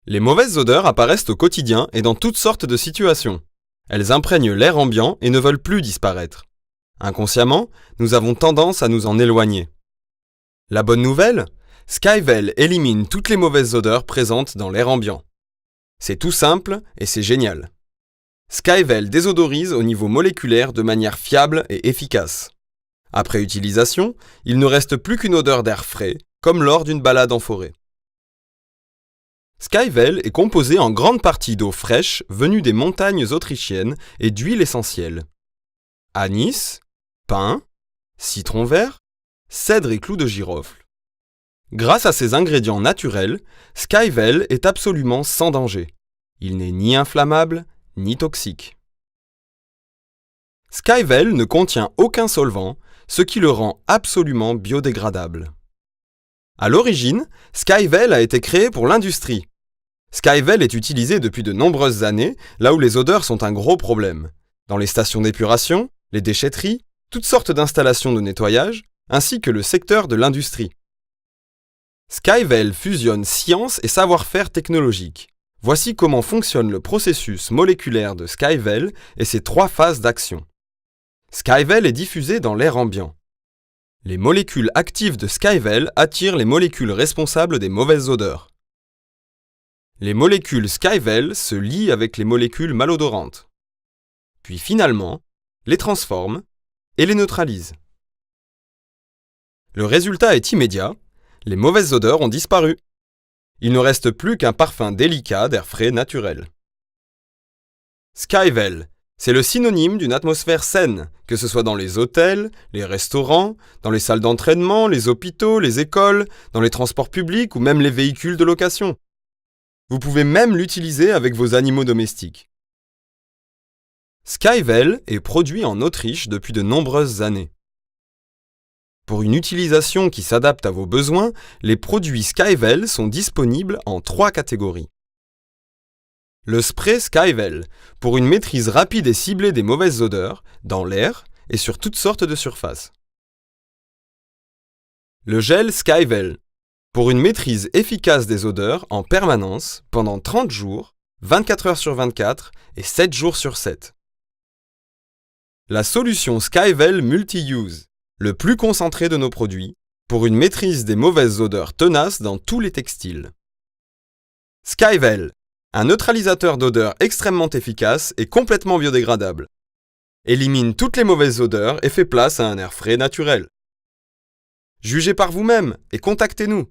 Les mauvaises odeurs apparaissent au quotidien et dans toutes sortes de situations. Elles imprègnent l'air ambiant et ne veulent plus disparaître. Inconsciemment, nous avons tendance à nous en éloigner. La bonne nouvelle, Skyvel élimine toutes les mauvaises odeurs présentes dans l'air ambiant. C'est tout simple et c'est génial. Skyvel désodorise au niveau moléculaire de manière fiable et efficace. Après utilisation, il ne reste plus qu'une odeur d'air frais, comme lors d'une balade en forêt. Skyvel est composé en grande partie d'eau fraîche venue des montagnes autrichiennes et d'huiles essentielles. Anis, pin, citron vert, cèdre et clous de girofle. Grâce à ces ingrédients naturels, Skyvel est absolument sans danger. Il n'est ni inflammable, ni toxique. Skyvel ne contient aucun solvant, ce qui le rend absolument biodégradable. À l'origine, Skyvel a été créé pour l'industrie. Skyvel est utilisé depuis de nombreuses années, là où les odeurs sont un gros problème. Dans les stations d'épuration, les déchetteries, toutes sortes d'installations de nettoyage, ainsi que le secteur de l'industrie. Skyvel fusionne science et savoir-faire technologique. Voici comment fonctionne le processus moléculaire de Skyvel et ses 3 phases d'action. Skyvel est diffusé dans l'air ambiant. Les molécules actives de Skyvel attirent les molécules responsables des mauvaises odeurs. Les molécules Skyvel se lient avec les molécules malodorantes. Puis finalement, les transforment et les neutralisent. Le résultat est immédiat, les mauvaises odeurs ont disparu. Il ne reste plus qu'un parfum délicat d'air frais naturel. Skyvel, c'est le synonyme d'une atmosphère saine, que ce soit dans les hôtels, les restaurants, dans les salles d'entraînement, les hôpitaux, les écoles, dans les transports publics ou même les véhicules de location. Vous pouvez même l'utiliser avec vos animaux domestiques. Skyvel est produit en Autriche depuis de nombreuses années. Pour une utilisation qui s'adapte à vos besoins, les produits Skyvel sont disponibles en 3 catégories. Le spray Skyvel, pour une maîtrise rapide et ciblée des mauvaises odeurs, dans l'air et sur toutes sortes de surfaces. Le gel Skyvel, pour une maîtrise efficace des odeurs en permanence pendant 30 jours, 24 heures sur 24 et 7 jours sur 7. La solution Skyvel Multi-Use, le plus concentré de nos produits, pour une maîtrise des mauvaises odeurs tenaces dans tous les textiles. Skyvel, un neutralisateur d'odeurs extrêmement efficace et complètement biodégradable. Élimine toutes les mauvaises odeurs et fait place à un air frais naturel. Jugez par vous-même et contactez-nous.